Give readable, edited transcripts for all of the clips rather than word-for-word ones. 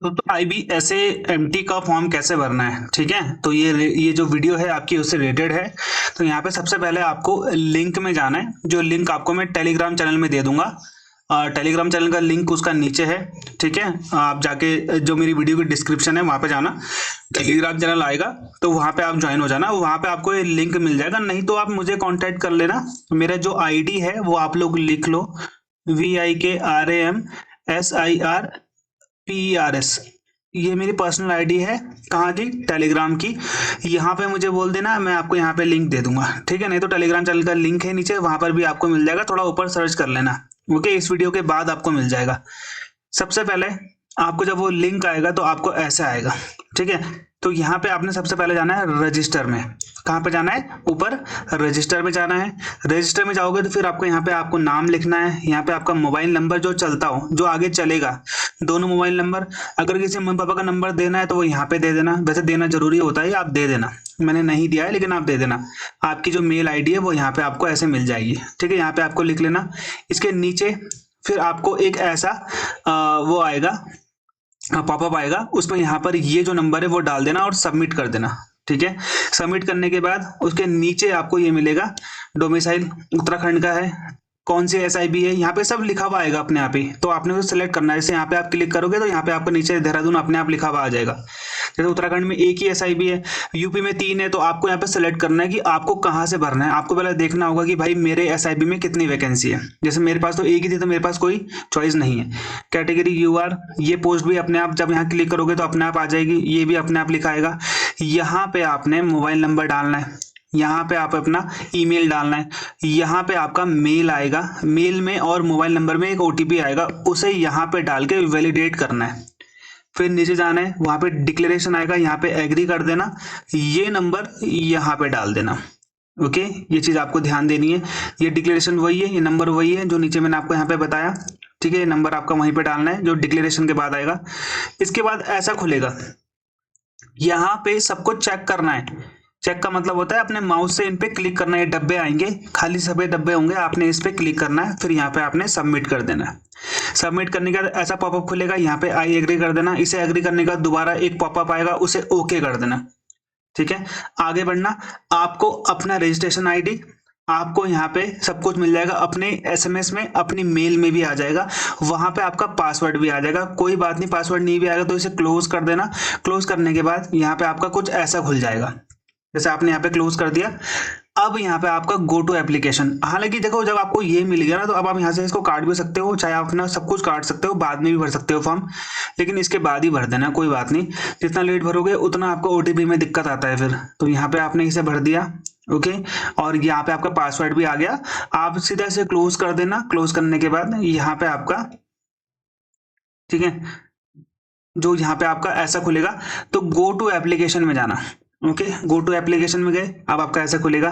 तो IBSA-MT का form कैसे भरना है, ठीक है। तो ये जो वीडियो है आपकी उससे रिलेटेड है। तो यहाँ पे सबसे पहले आपको लिंक में जाना है, जो लिंक आपको मैं टेलीग्राम चैनल में दे दूंगा। टेलीग्राम चैनल का लिंक उसका नीचे है, ठीक है। आप जाके जो मेरी वीडियो की डिस्क्रिप्शन है वहाँ पे जाना, टेलीग्राम चैनल आएगा, तो वहाँ पे आप ज्वाइन हो जाना। वहाँ पे आपको ये लिंक मिल जाएगा, नहीं तो आप मुझे कांटेक्ट कर लेना। मेरा जो आईडी है वो आप लोग लिख लो, VIKRAMSIRPERS। ये मेरी पर्सनल आईडी है, कहाँ की, टेलीग्राम की। यहाँ पे मुझे बोल देना, मैं आपको यहाँ पे लिंक दे दूंगा, ठीक है। नहीं तो टेलीग्राम चैनल का लिंक है नीचे, वहां पर भी आपको मिल जाएगा, थोड़ा ऊपर सर्च कर लेना। ओके, इस वीडियो के बाद आपको मिल जाएगा। सबसे पहले आपको जब वो लिंक आएगा तो आपको ऐसे आएगा, ठीक है। तो यहाँ पे आपने सबसे पहले जाना है रजिस्टर में। कहाँ पे जाना है, ऊपर रजिस्टर में जाना है। रजिस्टर में जाओगे तो फिर आपको यहाँ पे आपको नाम लिखना है, यहाँ पे आपका मोबाइल नंबर जो चलता हो, जो आगे चलेगा, दोनों मोबाइल नंबर। अगर किसी मम्मी पापा का नंबर देना है तो वो यहाँ पे दे देना, वैसे देना जरूरी होता है, आप दे देना। मैंने नहीं दिया है लेकिन आप दे देना। आपकी जो मेल आईडी है वो यहाँ पे आपको ऐसे मिल जाएगी, ठीक है। यहाँ पे आपको लिख लेना। इसके नीचे फिर आपको एक ऐसा वो आएगा, पॉपअप आएगा, उसमें यहाँ पर ये जो नंबर है वो डाल देना और सबमिट कर देना, ठीक है। सबमिट करने के बाद उसके नीचे आपको ये मिलेगा, डोमिसाइल उत्तराखंड का है, कौन सी SIB है, यहाँ पे सब लिखा हुआ आएगा अपने आप ही। तो आपने उसे सेलेक्ट करना है। जैसे यहाँ पे आप क्लिक करोगे तो यहाँ पे आपको नीचे देहरादून अपने आप लिखा हुआ आ जाएगा। जैसे उत्तराखंड में एक ही SIB है, यूपी में 3 है, तो आपको यहाँ पे सेलेक्ट करना है कि आपको कहाँ से भरना है। आपको पहले देखना होगा कि भाई मेरे SIB में कितनी वैकेंसी है। जैसे मेरे पास तो एक ही थी, तो मेरे पास कोई चॉइस नहीं है। कैटेगरी UR, ये पोस्ट भी अपने आप, जब यहाँ क्लिक करोगे तो अपने आप आ जाएगी, ये भी अपने आप लिखा आएगा। यहाँ पे आपने मोबाइल नंबर डालना है, यहाँ पे आप अपना ईमेल डालना है, यहाँ पे आपका मेल आएगा, मेल में और मोबाइल नंबर में एक OTP आएगा, उसे यहाँ पे डाल के वैलिडेट करना है। फिर नीचे जाना है, वहां पे डिक्लेरेशन आएगा, यहाँ पे एग्री कर देना, ये नंबर यहाँ पे डाल देना। ओके, ये चीज आपको ध्यान देनी है। ये डिक्लेरेशन वही है, ये नंबर वही है जो नीचे मैंने आपको यहाँ पे बताया, ठीक है। ये नंबर आपका वहीं पे डालना है जो डिक्लेरेशन के बाद आएगा। इसके बाद ऐसा खुलेगा, यहाँ पे सबको चेक करना है। चेक का मतलब होता है अपने माउस से इन पे क्लिक करना है, ये डब्बे आएंगे, खाली सफेद डब्बे होंगे, आपने इस पे क्लिक करना है, फिर यहाँ पे आपने सबमिट कर देना है। सबमिट करने के बाद ऐसा पॉपअप खुलेगा, यहाँ पे आई एग्री कर देना। इसे एग्री करने का दोबारा एक पॉपअप आएगा, उसे ओके कर देना, ठीक है। आगे बढ़ना, आपको अपना रजिस्ट्रेशन आईडी, आपको यहाँ पे सब कुछ मिल जाएगा, अपने SMS में, अपनी मेल में भी आ जाएगा, वहां पे आपका पासवर्ड भी आ जाएगा। कोई बात नहीं, पासवर्ड नहीं भी आएगा तो इसे क्लोज कर देना। क्लोज करने के बाद यहाँ पे आपका कुछ ऐसा खुल जाएगा, जैसे आपने यहाँ पे क्लोज कर दिया। अब यहाँ पे आपका गो टू एप्लीकेशन। हालांकि देखो, जब आपको ये मिल गया ना, तो अब आप यहाँ से इसको काट भी सकते हो, चाहे आप अपना सब कुछ काट सकते हो, बाद में भी भर सकते हो फॉर्म, लेकिन इसके बाद ही भर देना, कोई बात नहीं। जितना लेट भरोगे उतना आपको OTP में दिक्कत आता है फिर। तो यहाँ पे आपने इसे भर दिया, ओके। और यहाँ पे आपका पासवर्ड भी आ गया, आप सीधा से क्लोज कर देना। क्लोज करने के बाद यहाँ पे आपका, ठीक है, जो यहाँ पे आपका ऐसा खुलेगा, तो गो टू एप्लीकेशन में जाना। ओके, गो टू एप्लीकेशन में गए, अब आपका ऐसा खुलेगा,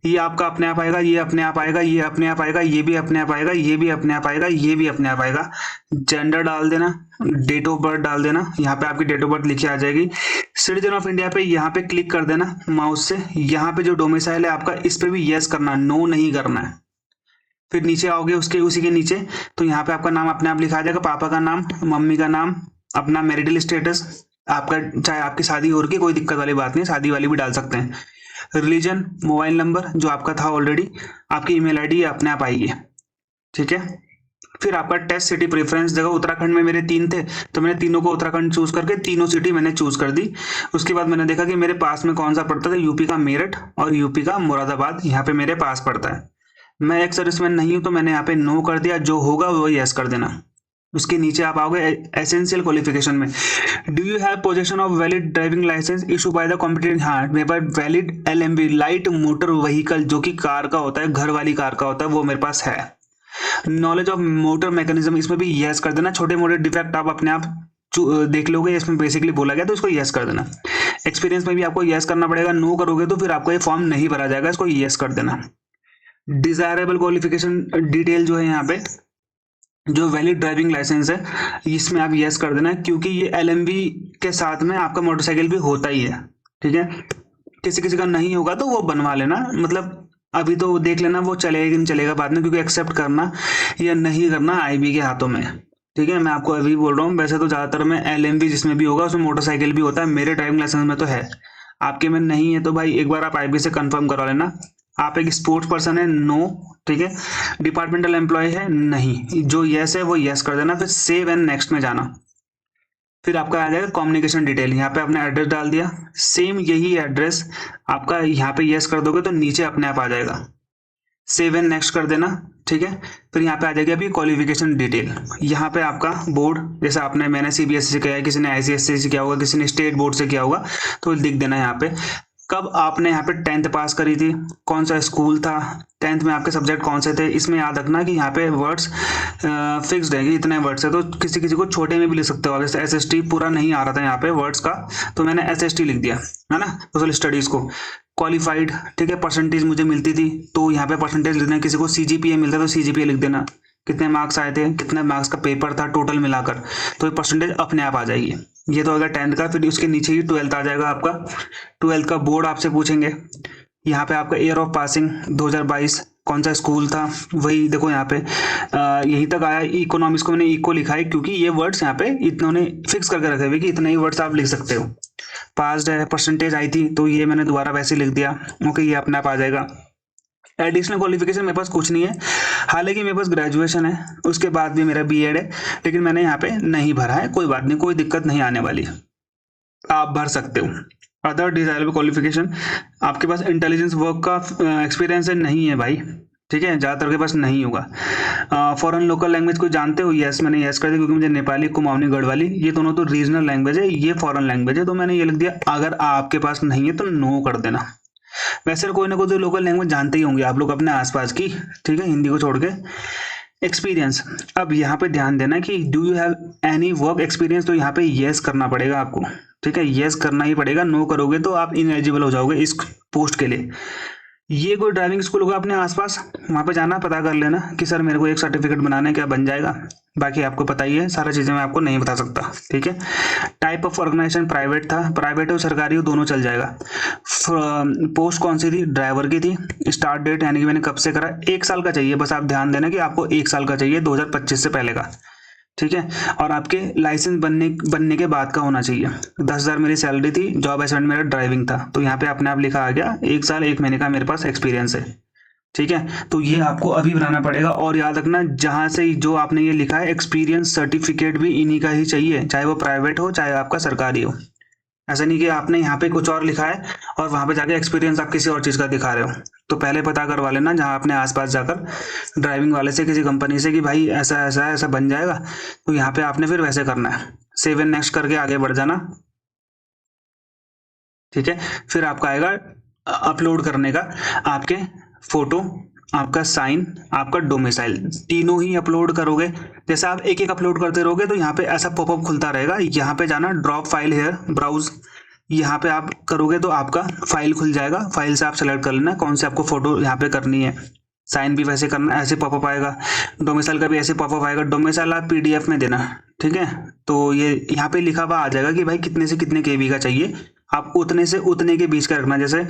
ये आपका अपने आप आएगा, ये अपने आप आएगा, ये अपने आप आएगा, ये भी अपने आप आएगा, ये भी अपने आप आएगा, ये भी अपने आप आएगा। जेंडर डाल देना, डेट ऑफ बर्थ डाल देना, यहाँ पे आपकी डेट ऑफ बर्थ लिखी आ जाएगी। सिटीजन ऑफ इंडिया पे यहाँ पे क्लिक कर देना माउस से। यहाँ पे जो डोमिसाइल है आपका, इस पे भी यस करना, नो नहीं करना है। फिर नीचे आओगे उसके, उसी के नीचे, तो यहाँ पे आपका नाम अपने आप लिखा आ जाएगा, पापा का नाम, मम्मी का नाम, अपना मैरिटल स्टेटस आपका, चाहे आपकी शादी हो रही है, कोई दिक्कत वाली बात नहीं, शादी वाली भी डाल सकते हैं। रिलीजन, मोबाइल नंबर जो आपका था ऑलरेडी, आपकी ईमेल आईडी अपने आप आएगी, ठीक है। फिर आपका टेस्ट सिटी प्रेफरेंस, जगह उत्तराखंड में मेरे 3 थे, तो मैंने तीनों को उत्तराखंड चूज करके तीनों सिटी मैंने चूज कर दी। उसके बाद मैंने देखा कि मेरे पास में कौन सा पड़ता था, यूपी का मेरठ और यूपी का मुरादाबाद यहाँ पे मेरे पास पड़ता है। मैं एक सर्विसमैन नहीं हूं, तो मैंने यहाँ पे नो कर दिया, जो होगा वो यस कर देना। उसके नीचे आप आओगे एसेंशियल क्वालिफिकेशन में, do you have possession of valid driving licence issue by the competent, हाँ मेरे पास valid LMV light motor vehicle, जो कि कार का होता है, घर वाली कार का होता है, वो मेरे पास है। नॉलेज ऑफ मोटर मैकेनिज्म, इसमें भी यस कर देना। छोटे मोटे डिफेक्ट आप अपने आप देख लोगे, इसमें बेसिकली बोला गया, तो इसको यस कर देना। एक्सपीरियंस में भी आपको यस करना पड़ेगा, नो करोगे तो फिर आपको ये फॉर्म नहीं भरा जाएगा, इसको यस कर देना। डिजायरेबल क्वालिफिकेशन डिटेल जो है यहाँ पे, जो वैलिड ड्राइविंग लाइसेंस है, इसमें आप यस कर देना, क्योंकि ये LMV के साथ में आपका मोटरसाइकिल भी होता ही है, ठीक है। किसी किसी का नहीं होगा तो वो बनवा लेना, मतलब अभी तो देख लेना वो चलेगा कि नहीं चलेगा बाद में, क्योंकि एक्सेप्ट करना या नहीं करना IB के हाथों में। ठीक है, मैं आपको अभी बोल रहा हूँ। वैसे तो ज़्यादातर में LMV जिसमें भी होगा उसमें मोटरसाइकिल भी होता है, मेरे ड्राइविंग लाइसेंस में तो है। आपके में नहीं है तो भाई एक बार आप IB से कंफर्म करवा लेना। आप एक स्पोर्ट्स पर्सन है, नो। ठीक है, डिपार्टमेंटल एम्प्लॉय है, नहीं। जो यस है वो यस कर देना, फिर सेव एंड नेक्स्ट में जाना। फिर आपका आ जाएगा कम्युनिकेशन डिटेल, यहाँ पे आपने एड्रेस डाल दिया, सेम यही एड्रेस आपका यहाँ पे यस कर दोगे तो नीचे अपने आप आ जाएगा। सेव एंड नेक्स्ट कर देना। ठीक है, फिर यहाँ पे आ जाएगी अभी क्वालिफिकेशन डिटेल। यहाँ पे आपका बोर्ड, जैसे मैंने CBSE से किया है, किसी ने ICSE से किया होगा, किसी ने स्टेट बोर्ड से किया होगा, तो लिख देना यहाँ पे। कब आपने यहाँ पे 10th पास करी थी, कौन सा स्कूल था, 10th में आपके सब्जेक्ट कौन से थे। इसमें याद रखना कि यहाँ पे वर्ड्स फिक्स्ड है कि इतने वर्ड्स है, तो किसी किसी को छोटे में भी लिख सकते हो। जैसे SST पूरा नहीं आ रहा था यहाँ पे वर्ड्स का, तो मैंने SST लिख दिया, है ना, सोशल स्टडीज को। क्वालिफाइड, ठीक है, परसेंटेज मुझे मिलती थी तो यहाँ पे परसेंटेज लिख देना। किसी को CGPA मिलता तो CGPA लिख देना, कितने मार्क्स आए थे, कितने मार्क्स का पेपर था टोटल मिलाकर, तो ये परसेंटेज अपने आप आ जाएगी। ये तो अगर 10th का, फिर उसके नीचे ही 12th आ जाएगा आपका। 12th का बोर्ड आपसे पूछेंगे। यहाँ पे आपका ईयर ऑफ पासिंग 2022, कौन सा स्कूल था, वही देखो यहाँ पे यहीं तक आया। इकोनॉमिक्स को मैंने इको लिखा है क्योंकि ये वर्ड्स यहाँ पे इन्होंने फिक्स करके रखे हुए कि इतने ही वर्ड्स आप लिख सकते हो। पास्ड है, परसेंटेज आई थी तो ये मैंने दोबारा वैसे लिख दिया। ओके, ये अपने आप आ जाएगा। एडिशनल क्वालिफिकेशन मेरे पास कुछ नहीं है, हालांकि मेरे पास ग्रेजुएशन है, उसके बाद भी मेरा B.Ed है, लेकिन मैंने यहाँ पे नहीं भरा है। कोई बात नहीं, कोई दिक्कत नहीं आने वाली, आप भर सकते हो। अदर डिजायरेबल क्वालिफिकेशन, आपके पास इंटेलिजेंस वर्क का एक्सपीरियंस है, नहीं है भाई, ठीक है, ज़्यादातर के पास नहीं होगा। फॉरेन लोकल लैंग्वेज को जानते हो, यस, मैंने यस कर दिया क्योंकि मुझे नेपाली, कुमाऊनी, गढ़वाली, ये दोनों तो रीजनल लैंग्वेज है, ये फॉरेन लैंग्वेज है, तो मैंने ये लिख दिया। अगर आपके पास नहीं है तो नो कर देना। वैसे कोई ना कोई तो लोकल लैंग्वेज जानते ही होंगे आप लोग अपने आसपास की, ठीक है, हिंदी को छोड़ के। एक्सपीरियंस, अब यहाँ पे ध्यान देना कि do you have any work experience, तो यहाँ पे यस करना पड़ेगा आपको, ठीक है, यस करना ही पड़ेगा। नो करोगे तो आप इनएलिजिबल हो जाओगे इस पोस्ट के लिए। ये कोई ड्राइविंग स्कूल होगा अपने आसपास, वहाँ पे जाना, पता कर लेना कि सर मेरे को एक सर्टिफिकेट बनाना है, क्या बन जाएगा। बाकी आपको पता ही है, सारा चीज़ें मैं आपको नहीं बता सकता, ठीक है। टाइप ऑफ ऑर्गेनाइजेशन प्राइवेट था, प्राइवेट हो सरकारी हो दोनों चल जाएगा। पोस्ट कौन सी थी, ड्राइवर की थी। स्टार्ट डेट यानी कि मैंने कब से करा, 1 साल का चाहिए, बस आप ध्यान देना कि आपको 1 साल का चाहिए, 2025 से पहले का, ठीक है। और आपके लाइसेंस बनने के बाद का होना चाहिए। 10,000 मेरी सैलरी थी, जॉब असाइनमेंट मेरा ड्राइविंग था, तो यहाँ पे अपने आप लिखा आ गया 1 साल 1 महीने का मेरे पास एक्सपीरियंस है, ठीक है। तो ये आपको अभी बनाना पड़ेगा। और याद रखना, जहाँ से जो आपने ये लिखा है एक्सपीरियंस सर्टिफिकेट भी इन्हीं का ही चाहिए, चाहे वो प्राइवेट हो चाहे आपका सरकारी हो। ऐसा नहीं कि आपने यहाँ पे कुछ और लिखा है और वहां पे जाके एक्सपीरियंस आप किसी और चीज का दिखा रहे हो। तो पहले पता करवा लेना जहाँ अपने आसपास जाकर ड्राइविंग वाले से, किसी कंपनी से, कि भाई ऐसा ऐसा ऐसा बन जाएगा, तो यहाँ पे आपने फिर वैसे करना है। सेव एंड नेक्स्ट करके आगे बढ़ जाना, ठीक है। फिर आपका आएगा अपलोड करने का, आपके फोटो, आपका साइन, आपका डोमिसाइल, तीनों ही अपलोड करोगे। जैसे आप एक एक अपलोड करते रहोगे तो यहाँ पे ऐसा पॉपअप खुलता रहेगा, यहाँ पे जाना, ड्रॉप फाइल हेयर, ब्राउज, यहाँ पे आप करोगे तो आपका फाइल खुल जाएगा। फाइल से आप सेलेक्ट कर लेना कौन से आपको फोटो यहाँ पे करनी है। साइन भी वैसे करना, ऐसे पॉपअप आएगा। डोमिसाइल का भी ऐसे पॉपअप आएगा। डोमिसाइल आप PDF में देना, ठीक है। तो ये यहाँ पे लिखा हुआ आ जाएगा कि भाई कितने से कितने KB का चाहिए, आप उतने से उतने के बीच का रखना। जैसे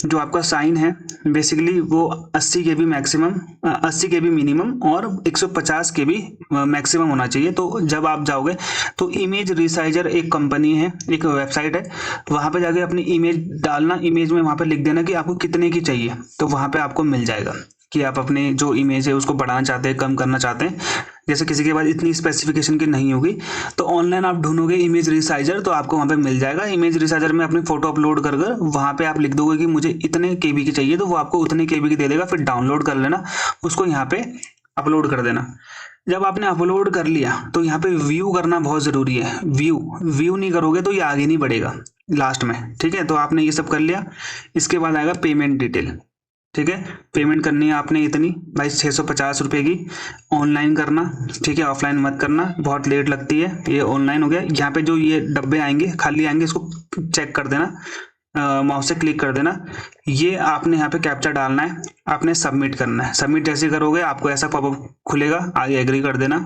जो आपका साइन है बेसिकली वो 80 KB मैक्सिमम, 80 KB मिनिमम और 150 KB मैक्सिमम होना चाहिए। तो जब आप जाओगे तो इमेज रिसाइजर एक कंपनी है, एक वेबसाइट है, वहाँ पे जाके अपनी इमेज डालना। इमेज में वहाँ पे लिख देना कि आपको कितने की चाहिए, तो वहाँ पे आपको मिल जाएगा कि आप अपने जो इमेज है उसको बढ़ाना चाहते हैं, कम करना चाहते हैं। जैसे किसी के पास इतनी स्पेसिफिकेशन की नहीं होगी तो ऑनलाइन आप ढूंढोगे इमेज रिसाइजर, तो आपको वहाँ पे मिल जाएगा। इमेज रिसाइजर में अपनी फोटो अपलोड कर कर वहाँ पे आप लिख दोगे कि मुझे इतने KB की चाहिए, तो वो आपको उतने KB की दे देगा। फिर डाउनलोड कर लेना उसको, यहाँ पे अपलोड कर देना। जब आपने अपलोड कर लिया तो यहाँ पे व्यू करना बहुत ज़रूरी है। व्यू नहीं करोगे तो ये आगे नहीं बढ़ेगा लास्ट में, ठीक है। तो आपने ये सब कर लिया। इसके बाद आएगा पेमेंट डिटेल, ठीक है। पेमेंट करनी है आपने इतनी भाई 650 रुपये की, ऑनलाइन करना, ठीक है, ऑफलाइन मत करना, बहुत लेट लगती है। ये ऑनलाइन हो गया। यहाँ पे जो ये डब्बे आएंगे खाली आएंगे, इसको चेक कर देना, माउस से क्लिक कर देना। ये आपने यहाँ पे कैप्चा डालना है, आपने सबमिट करना है। सबमिट जैसे करोगे आपको ऐसा पॉपअप खुलेगा, आगे एग्री कर देना।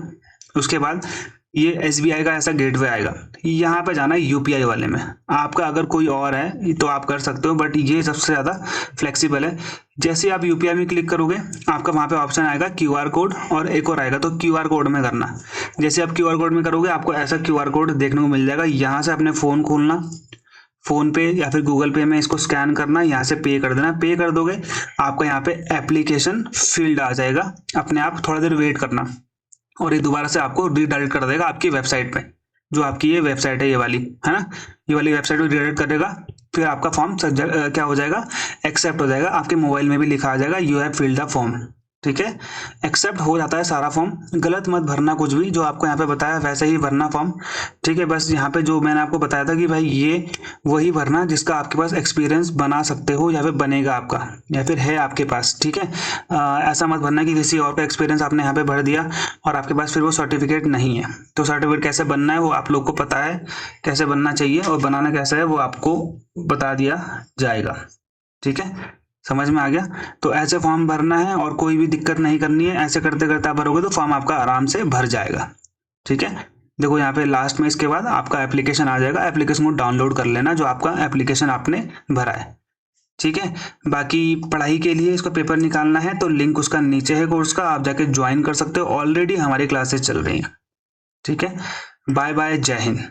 उसके बाद ये SBI का ऐसा गेटवे आएगा। यहाँ पे जाना है UPI वाले में। आपका अगर कोई और है तो आप कर सकते हो, बट ये सबसे ज़्यादा फ्लेक्सिबल है। जैसे आप UPI में क्लिक करोगे आपका वहाँ पे ऑप्शन आएगा QR कोड, और एक और आएगा, तो QR कोड में करना। जैसे आप QR कोड में करोगे आपको ऐसा QR कोड देखने को मिल जाएगा। यहाँ से अपने फ़ोन खोलना, फ़ोन पे या फिर गूगल पे में इसको स्कैन करना, यहाँ से पे कर देना। पे कर दोगे आपका यहाँ पे एप्लीकेशन फील्ड आ जाएगा, अपने आप थोड़ा देर वेट करना, और ये दोबारा से आपको रीडायरेक्ट कर देगा आपकी वेबसाइट पे। जो आपकी ये वेबसाइट है, ये वाली है ना, ये वाली वेबसाइट को रीडायरेक्ट कर देगा। फिर आपका फॉर्म क्या हो जाएगा, एक्सेप्ट हो जाएगा। आपके मोबाइल में भी लिखा आ जाएगा you have filled the form. ठीक है, एक्सेप्ट हो जाता है सारा फॉर्म। गलत मत भरना कुछ भी, जो आपको यहाँ पे बताया वैसे ही भरना फॉर्म। ठीक है, बस यहाँ पे जो मैंने आपको बताया था कि भाई ये वही भरना जिसका आपके पास एक्सपीरियंस बना सकते हो, या फिर बनेगा आपका, या फिर है आपके पास। ठीक है, ऐसा मत भरना कि किसी और का एक्सपीरियंस आपने यहाँ पे भर दिया और आपके पास फिर वो सर्टिफिकेट नहीं है। तो सर्टिफिकेट कैसे बनना है वो आप लोग को पता है, कैसे बनना चाहिए और बनाना कैसे है वो आपको बता दिया जाएगा। ठीक है, समझ में आ गया। तो ऐसे फॉर्म भरना है और कोई भी दिक्कत नहीं करनी है। ऐसे करते करते आप भरोगे तो फॉर्म आपका आराम से भर जाएगा। ठीक है, देखो यहाँ पे लास्ट में इसके बाद आपका एप्लीकेशन आ जाएगा। एप्लीकेशन को डाउनलोड कर लेना जो आपका एप्लीकेशन आपने भरा है। ठीक है, बाकी पढ़ाई के लिए इसका पेपर निकालना है तो लिंक उसका नीचे है कोर्स का, आप जाके ज्वाइन कर सकते हो। ऑलरेडी हमारी क्लासेस चल रही हैं। ठीक है, बाय बाय, जय हिंद।